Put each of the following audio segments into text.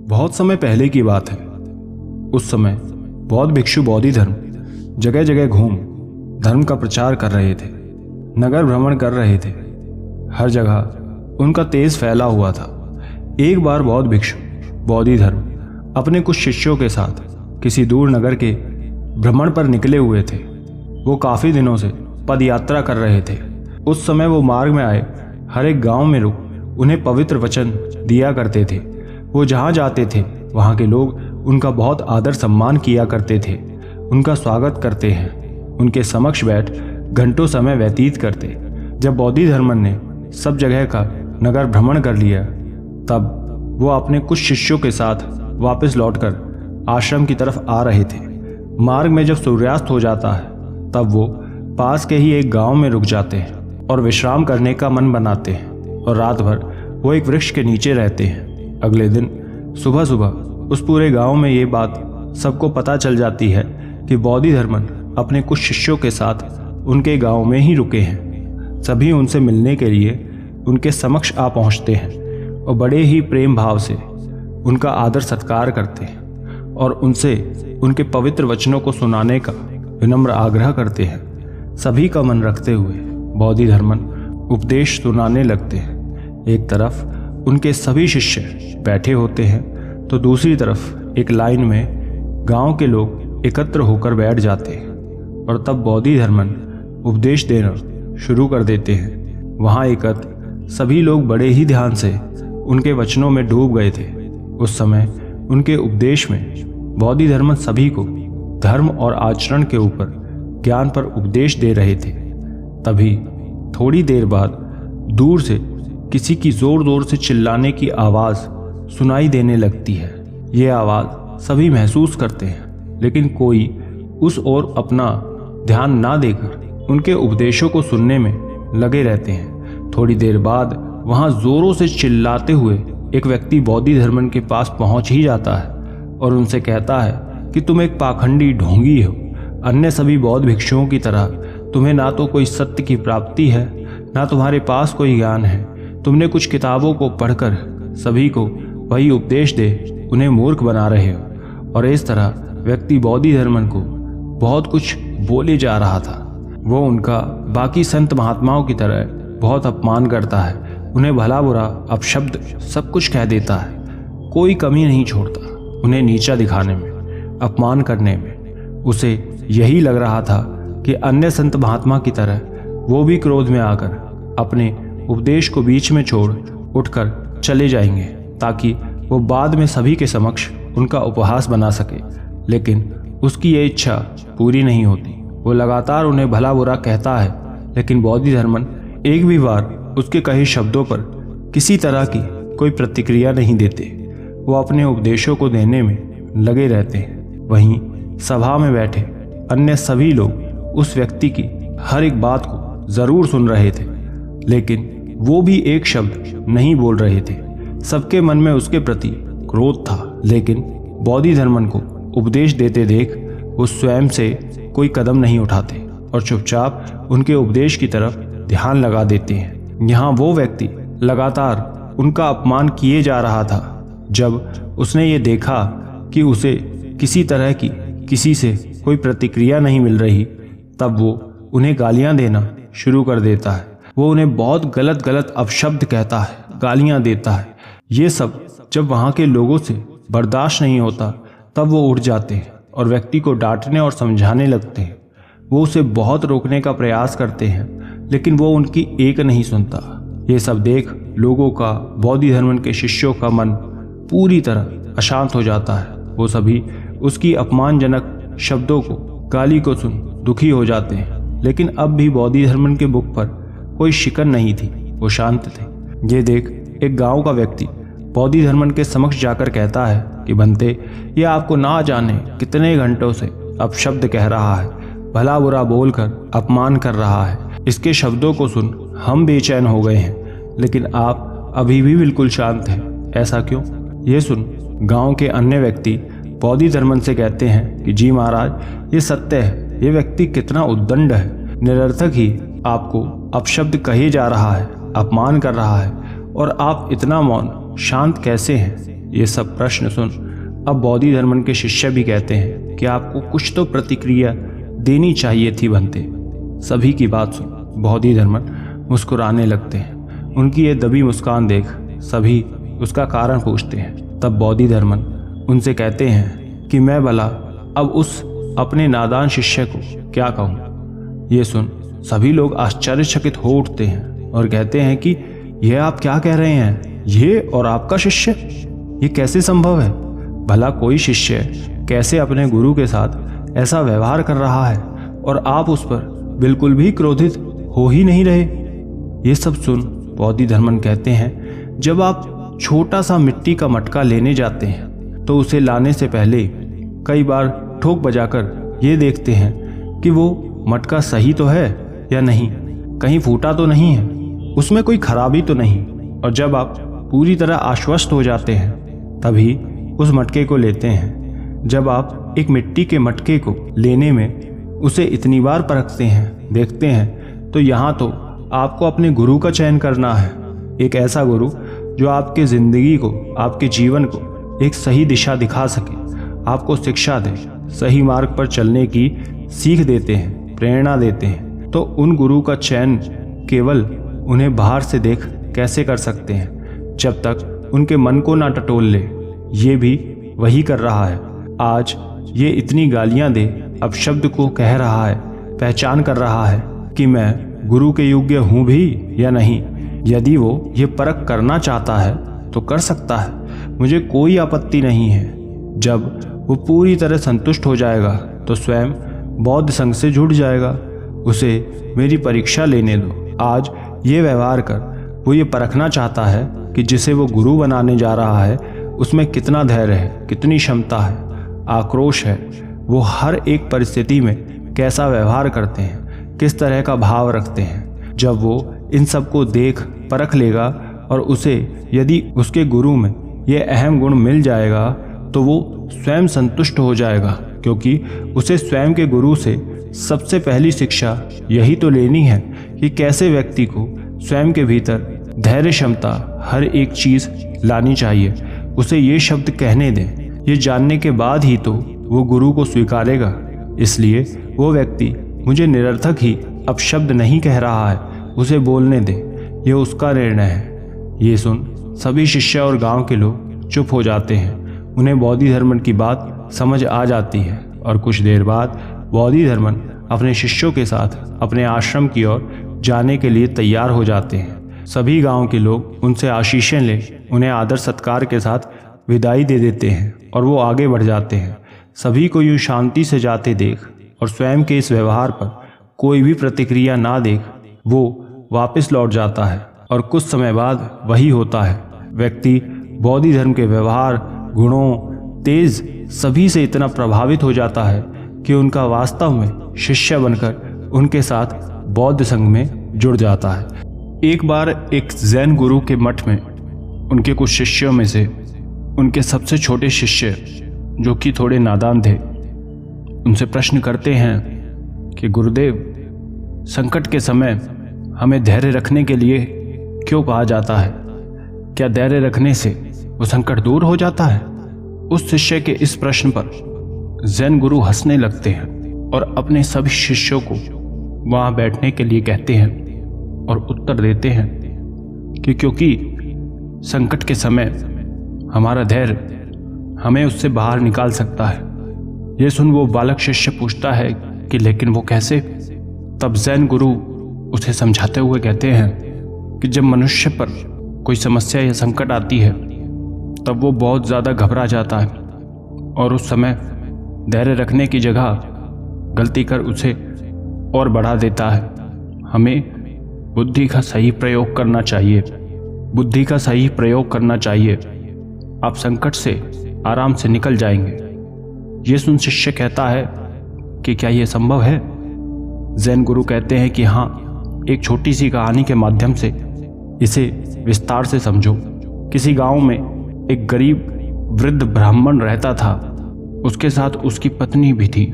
बहुत समय पहले की बात है। उस समय बौद्ध भिक्षु बौद्धि धर्म जगह जगह घूम धर्म का प्रचार कर रहे थे, नगर भ्रमण कर रहे थे। हर जगह उनका तेज फैला हुआ था। एक बार बौद्ध भिक्षु बौद्धि धर्म अपने कुछ शिष्यों के साथ किसी दूर नगर के भ्रमण पर निकले हुए थे। वो काफी दिनों से पद यात्रा कर रहे थे। उस समय वो मार्ग में आए हर एक गांव में रुक उन्हें पवित्र वचन दिया करते थे। वो जहाँ जाते थे वहाँ के लोग उनका बहुत आदर सम्मान किया करते थे, उनका स्वागत करते हैं, उनके समक्ष बैठ घंटों समय व्यतीत करते। जब बौद्धि धर्मन ने सब जगह का नगर भ्रमण कर लिया तब वो अपने कुछ शिष्यों के साथ वापस लौटकर आश्रम की तरफ आ रहे थे। मार्ग में जब सूर्यास्त हो जाता है तब वो पास के ही एक गांव में रुक जाते हैं और विश्राम करने का मन बनाते हैं और रात भर वो एक वृक्ष के नीचे रहते हैं। अगले दिन सुबह सुबह उस पूरे गांव में ये बात सबको पता चल जाती है कि बौद्धि धर्मन अपने कुछ शिष्यों के साथ उनके गांव में ही रुके हैं। सभी उनसे मिलने के लिए उनके समक्ष आ पहुंचते हैं और बड़े ही प्रेम भाव से उनका आदर सत्कार करते हैं और उनसे उनके पवित्र वचनों को सुनाने का विनम्र आग्रह करते हैं। सभी का मन रखते हुए बौद्धि धर्मन उपदेश सुनाने लगते हैं। एक तरफ उनके सभी शिष्य बैठे होते हैं तो दूसरी तरफ एक लाइन में गांव के लोग एकत्र होकर बैठ जाते हैं और तब बौद्धि धर्मन उपदेश देना शुरू कर देते हैं। वहां एकत्र सभी लोग बड़े ही ध्यान से उनके वचनों में डूब गए थे। उस समय उनके उपदेश में बौद्धि धर्मन सभी को धर्म और आचरण के ऊपर ज्ञान पर उपदेश दे रहे थे। तभी थोड़ी देर बाद दूर से किसी की जोर जोर से चिल्लाने की आवाज सुनाई देने लगती है। ये आवाज सभी महसूस करते हैं लेकिन कोई उस ओर अपना ध्यान ना देकर उनके उपदेशों को सुनने में लगे रहते हैं। थोड़ी देर बाद वहां जोरों से चिल्लाते हुए एक व्यक्ति बौद्धि धर्मन के पास पहुंच ही जाता है और उनसे कहता है कि तुम एक पाखंडी ढोंगी हो। अन्य सभी बौद्ध भिक्षुओं की तरह तुम्हें ना तो कोई सत्य की प्राप्ति है, ना तुम्हारे पास कोई ज्ञान है। तुमने कुछ किताबों को पढ़कर सभी को वही उपदेश दे उन्हें मूर्ख बना रहे हो। और इस तरह व्यक्ति बौद्धि धर्मन को बहुत कुछ बोले जा रहा था। वो उनका बाकी संत महात्माओं की तरह बहुत अपमान करता है, उन्हें भला बुरा अपशब्द सब कुछ कह देता है, कोई कमी नहीं छोड़ता उन्हें नीचा दिखाने में, अपमान करने में। उसे यही लग रहा था कि अन्य संत महात्मा की तरह वो भी क्रोध में आकर अपने उपदेश को बीच में छोड़ उठकर चले जाएंगे ताकि वो बाद में सभी के समक्ष उनका उपहास बना सके। लेकिन उसकी ये इच्छा पूरी नहीं होती। वो लगातार उन्हें भला बुरा कहता है लेकिन बौद्धि धर्मन एक भी बार उसके कहे शब्दों पर किसी तरह की कोई प्रतिक्रिया नहीं देते। वो अपने उपदेशों को देने में लगे रहते हैं। वहीं सभा में बैठे अन्य सभी लोग उस व्यक्ति की हर एक बात को जरूर सुन रहे थे लेकिन वो भी एक शब्द नहीं बोल रहे थे। सबके मन में उसके प्रति क्रोध था लेकिन बौद्धि धर्मन को उपदेश देते देख वो स्वयं से कोई कदम नहीं उठाते और चुपचाप उनके उपदेश की तरफ ध्यान लगा देते हैं। यहाँ वो व्यक्ति लगातार उनका अपमान किए जा रहा था। जब उसने ये देखा कि उसे किसी तरह की किसी से कोई प्रतिक्रिया नहीं मिल रही तब वो उन्हें गालियां देना शुरू कर देता है। वो उन्हें बहुत गलत गलत अपशब्द कहता है, गालियां देता है। ये सब जब वहाँ के लोगों से बर्दाश्त नहीं होता तब वो उठ जाते हैं और व्यक्ति को डांटने और समझाने लगते हैं। वो उसे बहुत रोकने का प्रयास करते हैं लेकिन वो उनकी एक नहीं सुनता। ये सब देख लोगों का बौद्धि धर्मन के शिष्यों का मन पूरी तरह अशांत हो जाता है। वो सभी उसकी अपमानजनक शब्दों को, गाली को सुन दुखी हो जाते हैं लेकिन अब भी बौद्धि धर्मन के मुख पर कोई शिकन नहीं थी, वो शांत थे। ये देख एक गांव का व्यक्ति बौद्धि धर्मन के समक्ष जाकर कहता है कि बनते, ये आपको ना जाने कितने घंटों से अपशब्द कह रहा है, भला बुरा बोलकर अपमान कर रहा है। इसके शब्दों को सुन हम बेचैन हो गए हैं लेकिन आप अभी भी बिल्कुल शांत हैं, ऐसा क्यों? ये सुन गांव के अन्य व्यक्ति बौद्धि धर्मन से कहते हैं कि जी महाराज, ये सत्य है, ये व्यक्ति कितना उद्दंड है, निरर्थक ही आपको अपशब्द कहे जा रहा है, अपमान कर रहा है और आप इतना मौन शांत कैसे हैं? ये सब प्रश्न सुन अब बोधिधर्मन के शिष्य भी कहते हैं कि आपको कुछ तो प्रतिक्रिया देनी चाहिए थी बनते। सभी की बात सुन बोधिधर्मन मुस्कुराने लगते हैं। उनकी ये दबी मुस्कान देख सभी उसका कारण पूछते हैं। तब बोधिधर्मन उनसे कहते हैं कि मैं भला अब उस अपने नादान शिष्य को क्या कहूँ। ये सुन सभी लोग आश्चर्यचकित हो उठते हैं और कहते हैं कि यह आप क्या कह रहे हैं, ये और आपका शिष्य, ये कैसे संभव है। भला कोई शिष्य कैसे अपने गुरु के साथ ऐसा व्यवहार कर रहा है और आप उस पर बिल्कुल भी क्रोधित हो ही नहीं रहे। ये सब सुन बोधिधर्मन कहते हैं जब आप छोटा सा मिट्टी का मटका लेने जाते हैं तो उसे लाने से पहले कई बार ठोक बजाकर ये देखते हैं कि वो मटका सही तो है या नहीं, कहीं फूटा तो नहीं है, उसमें कोई खराबी तो नहीं। और जब आप पूरी तरह आश्वस्त हो जाते हैं तभी उस मटके को लेते हैं। जब आप एक मिट्टी के मटके को लेने में उसे इतनी बार परखते हैं, देखते हैं, तो यहाँ तो आपको अपने गुरु का चयन करना है। एक ऐसा गुरु जो आपके ज़िंदगी को, आपके जीवन को एक सही दिशा दिखा सके, आपको शिक्षा दे, सही मार्ग पर चलने की सीख देते हैं, प्रेरणा देते हैं। तो उन गुरु का चयन केवल उन्हें बाहर से देख कैसे कर सकते हैं जब तक उनके मन को ना टटोल ले। ये भी वही कर रहा है। आज ये इतनी गालियां दे अब शब्द को कह रहा है, पहचान कर रहा है कि मैं गुरु के योग्य हूँ भी या नहीं। यदि वो ये परख करना चाहता है तो कर सकता है, मुझे कोई आपत्ति नहीं है। जब वो पूरी तरह संतुष्ट हो जाएगा तो स्वयं बौद्ध संघ से जुड़ जाएगा। उसे मेरी परीक्षा लेने दो। आज ये व्यवहार कर वो ये परखना चाहता है कि जिसे वो गुरु बनाने जा रहा है उसमें कितना धैर्य है, कितनी क्षमता है, आक्रोश है, वो हर एक परिस्थिति में कैसा व्यवहार करते हैं, किस तरह का भाव रखते हैं। जब वो इन सब को देख परख लेगा और उसे यदि उसके गुरु में ये अहम गुण मिल जाएगा तो वो स्वयं संतुष्ट हो जाएगा, क्योंकि उसे स्वयं के गुरु से सबसे पहली शिक्षा यही तो लेनी है कि कैसे व्यक्ति को स्वयं के भीतर धैर्य क्षमता हर एक चीज़ लानी चाहिए। उसे ये शब्द कहने दें, ये जानने के बाद ही तो वो गुरु को स्वीकारेगा। इसलिए वो व्यक्ति मुझे निरर्थक ही अब शब्द नहीं कह रहा है, उसे बोलने दे, ये उसका निर्णय है। ये सुन सभी शिष्य और गांव के लोग चुप हो जाते हैं। उन्हें बोधिधर्मन की बात समझ आ जाती है और कुछ देर बाद बोधिधर्मन अपने शिष्यों के साथ अपने आश्रम की ओर जाने के लिए तैयार हो जाते हैं। सभी गांव के लोग उनसे आशीषें ले उन्हें आदर सत्कार के साथ विदाई दे देते हैं और वो आगे बढ़ जाते हैं। सभी को यूँ शांति से जाते देख और स्वयं के इस व्यवहार पर कोई भी प्रतिक्रिया ना देख वो वापस लौट जाता है। और कुछ समय बाद वही होता है। व्यक्ति बोधिधर्म के व्यवहार, गुणों, तेज सभी से इतना प्रभावित हो जाता है कि उनका वास्तव में शिष्य बनकर उनके साथ बौद्ध संघ में जुड़ जाता है। एक बार एक जैन गुरु के मठ में उनके कुछ शिष्यों में से उनके सबसे छोटे शिष्य, जो कि थोड़े नादान थे, उनसे प्रश्न करते हैं कि गुरुदेव, संकट के समय हमें धैर्य रखने के लिए क्यों कहा जाता है? क्या धैर्य रखने से वो संकट दूर हो जाता है? उस शिष्य के इस प्रश्न पर जैन गुरु हंसने लगते हैं और अपने सभी शिष्यों को वहाँ बैठने के लिए कहते हैं और उत्तर देते हैं कि क्योंकि संकट के समय हमारा धैर्य हमें उससे बाहर निकाल सकता है। ये सुन वो बालक शिष्य पूछता है कि लेकिन वो कैसे? तब जैन गुरु उसे समझाते हुए कहते हैं कि जब मनुष्य पर कोई समस्या या संकट आती है तब वो बहुत ज़्यादा घबरा जाता है और उस समय धैर्य रखने की जगह गलती कर उसे और बढ़ा देता है। हमें बुद्धि का सही प्रयोग करना चाहिए, बुद्धि का सही प्रयोग करना चाहिए। आप संकट से आराम से निकल जाएंगे। ये सुन शिष्य कहता है कि क्या ये संभव है? जैन गुरु कहते हैं कि हाँ, एक छोटी सी कहानी के माध्यम से इसे विस्तार से समझो। किसी गांव में एक गरीब वृद्ध ब्राह्मण रहता था। उसके साथ उसकी पत्नी भी थी।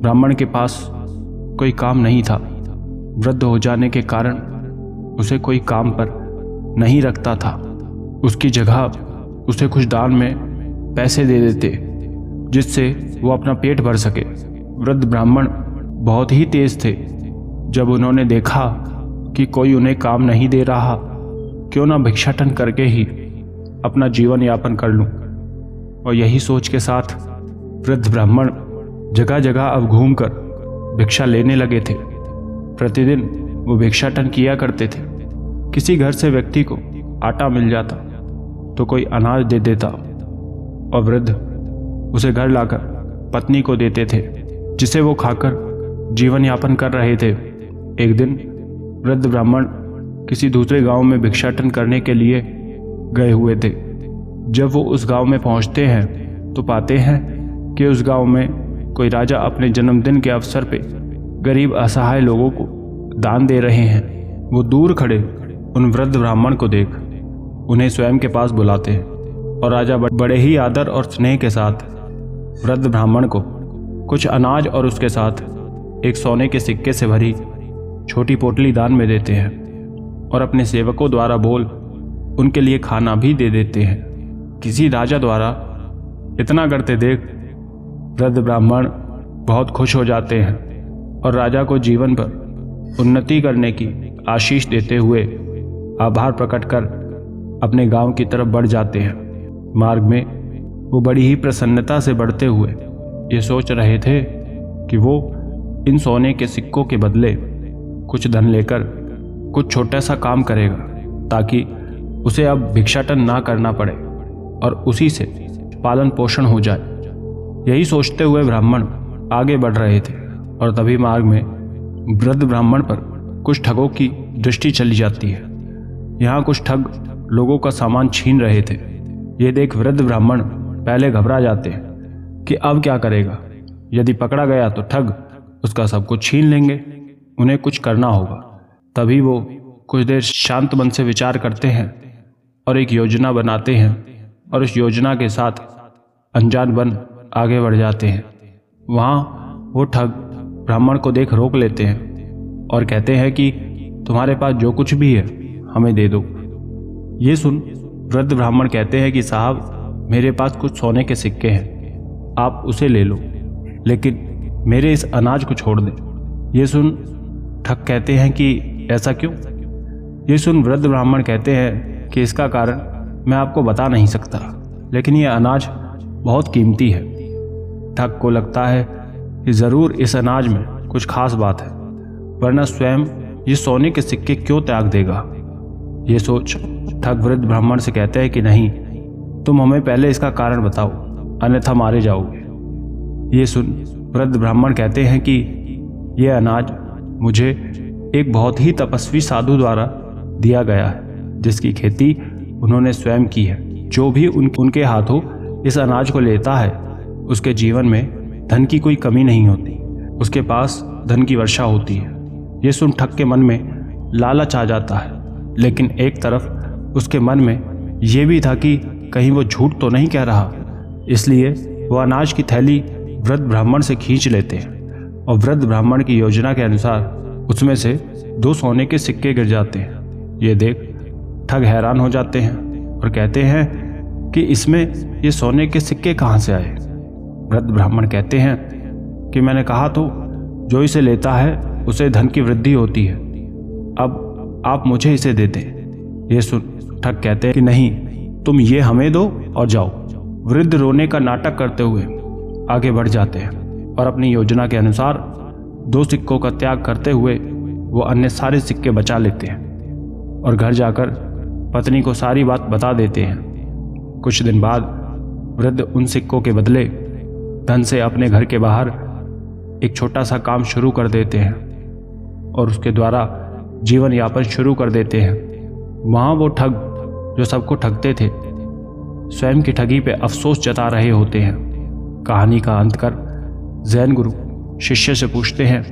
ब्राह्मण के पास कोई काम नहीं था। वृद्ध हो जाने के कारण उसे कोई काम पर नहीं रखता था। उसकी जगह उसे कुछ दान में पैसे दे देते जिससे वो अपना पेट भर सके। वृद्ध ब्राह्मण बहुत ही तेज थे। जब उन्होंने देखा कि कोई उन्हें काम नहीं दे रहा, क्यों ना भिक्षाटन करके ही अपना जीवन यापन कर लूं। और यही सोच के साथ वृद्ध ब्राह्मण जगह जगह अब घूमकर भिक्षा लेने लगे थे। प्रतिदिन वो भिक्षाटन किया करते थे। किसी घर से व्यक्ति को आटा मिल जाता तो कोई अनाज दे देता और वृद्ध उसे घर लाकर पत्नी को देते थे, जिसे वो खाकर जीवन यापन कर रहे थे। एक दिन वृद्ध ब्राह्मण किसी दूसरे गांव में भिक्षाटन करने के लिए गए हुए थे। जब वो उस गांव में पहुंचते हैं तो पाते हैं कि उस गांव में कोई राजा अपने जन्मदिन के अवसर पे गरीब असहाय लोगों को दान दे रहे हैं। वो दूर खड़े उन वृद्ध ब्राह्मण को देख उन्हें स्वयं के पास बुलाते हैं और राजा बड़े ही आदर और स्नेह के साथ वृद्ध ब्राह्मण को कुछ अनाज और उसके साथ एक सोने के सिक्के से भरी छोटी पोटली दान में देते हैं और अपने सेवकों द्वारा बोल उनके लिए खाना भी दे देते हैं। किसी राजा द्वारा इतना करते देख वृद्ध ब्राह्मण बहुत खुश हो जाते हैं और राजा को जीवन पर उन्नति करने की आशीष देते हुए आभार प्रकट कर अपने गांव की तरफ बढ़ जाते हैं। मार्ग में वो बड़ी ही प्रसन्नता से बढ़ते हुए ये सोच रहे थे कि वो इन सोने के सिक्कों के बदले कुछ धन लेकर कुछ छोटा सा काम करेगा ताकि उसे अब भिक्षाटन ना करना पड़े और उसी से पालन पोषण हो जाए। यही सोचते हुए ब्राह्मण आगे बढ़ रहे थे और तभी मार्ग में वृद्ध ब्राह्मण पर कुछ ठगों की दृष्टि चली जाती है। यहाँ कुछ ठग लोगों का सामान छीन रहे थे। ये देख वृद्ध ब्राह्मण पहले घबरा जाते हैं कि अब क्या करेगा। यदि पकड़ा गया तो ठग उसका सब कुछ छीन लेंगे, उन्हें कुछ करना होगा। तभी वो कुछ देर शांत मन से विचार करते हैं और एक योजना बनाते हैं और उस योजना के साथ अनजान बन आगे बढ़ जाते हैं। वहाँ वो ठग ब्राह्मण को देख रोक लेते हैं और कहते हैं कि तुम्हारे पास जो कुछ भी है हमें दे दो। ये सुन वृद्ध ब्राह्मण कहते हैं कि साहब मेरे पास कुछ सोने के सिक्के हैं, आप उसे ले लो, लेकिन मेरे इस अनाज को छोड़ दें। ये सुन ठग कहते हैं कि ऐसा क्यों। ये सुन वृद्ध ब्राह्मण कहते हैं कि इसका कारण मैं आपको बता नहीं सकता, लेकिन ये अनाज बहुत कीमती है। ठग को लगता है कि ज़रूर इस अनाज में कुछ खास बात है, वरना स्वयं ये सोने के सिक्के क्यों त्याग देगा। ये सोच ठग वृद्ध ब्राह्मण से कहते हैं कि नहीं, तुम हमें पहले इसका कारण बताओ, अन्यथा मारे जाओगे। ये सुन वृद्ध ब्राह्मण कहते हैं कि यह अनाज मुझे एक बहुत ही तपस्वी साधु द्वारा दिया गया है, जिसकी खेती उन्होंने स्वयं की है। जो भी उनके हाथों इस अनाज को लेता है उसके जीवन में धन की कोई कमी नहीं होती, उसके पास धन की वर्षा होती है। ये सुन ठग के मन में लालच आ जाता है, लेकिन एक तरफ उसके मन में ये भी था कि कहीं वो झूठ तो नहीं कह रहा। इसलिए वो अनाज की थैली वृद्ध ब्राह्मण से खींच लेते हैं और वृद्ध ब्राह्मण की योजना के अनुसार उसमें से 2 सोने के सिक्के गिर जाते हैं। ये देख ठग हैरान हो जाते हैं और कहते हैं कि इसमें ये सोने के सिक्के कहाँ से आए। वृद्ध ब्राह्मण कहते हैं कि मैंने कहा तो, जो इसे लेता है उसे धन की वृद्धि होती है, अब आप मुझे इसे दे दें। ये सुन ठग कहते हैं कि नहीं, तुम ये हमें दो और जाओ। वृद्ध रोने का नाटक करते हुए आगे बढ़ जाते हैं और अपनी योजना के अनुसार 2 सिक्कों का त्याग करते हुए वो अन्य सारे सिक्के बचा लेते हैं और घर जाकर पत्नी को सारी बात बता देते हैं। कुछ दिन बाद वृद्ध उन सिक्कों के बदले धन से अपने घर के बाहर एक छोटा सा काम शुरू कर देते हैं और उसके द्वारा जीवन यापन शुरू कर देते हैं। वहाँ वो ठग जो सबको ठगते थे स्वयं की ठगी पे अफसोस जता रहे होते हैं। कहानी का अंत कर जैन गुरु शिष्य से पूछते हैं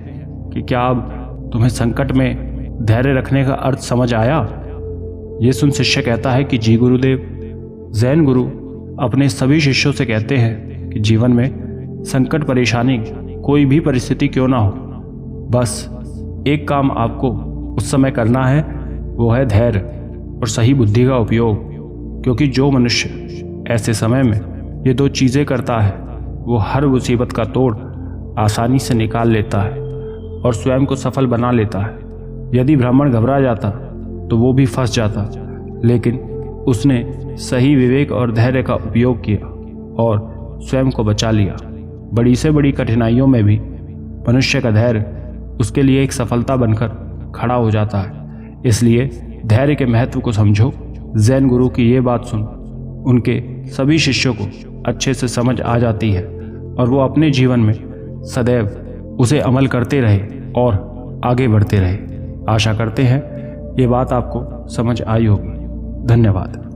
कि क्या अब तुम्हें संकट में धैर्य रखने का अर्थ समझ आया। ये सुन शिष्य कहता है कि जी गुरुदेव। जैन गुरु अपने सभी शिष्यों से कहते हैं कि जीवन में संकट परेशानी कोई भी परिस्थिति क्यों ना हो, बस एक काम आपको उस समय करना है, वो है धैर्य और सही बुद्धि का उपयोग। क्योंकि जो मनुष्य ऐसे समय में ये दो चीज़ें करता है वो हर मुसीबत का तोड़ आसानी से निकाल लेता है और स्वयं को सफल बना लेता है। यदि ब्राह्मण घबरा जाता तो वो भी फंस जाता, लेकिन उसने सही विवेक और धैर्य का उपयोग किया और स्वयं को बचा लिया। बड़ी से बड़ी कठिनाइयों में भी मनुष्य का धैर्य उसके लिए एक सफलता बनकर खड़ा हो जाता है। इसलिए धैर्य के महत्व को समझो। जैन गुरु की ये बात सुन उनके सभी शिष्यों को अच्छे से समझ आ जाती है और वो अपने जीवन में सदैव उसे अमल करते रहे और आगे बढ़ते रहे। आशा करते हैं ये बात आपको समझ आई होगी। धन्यवाद।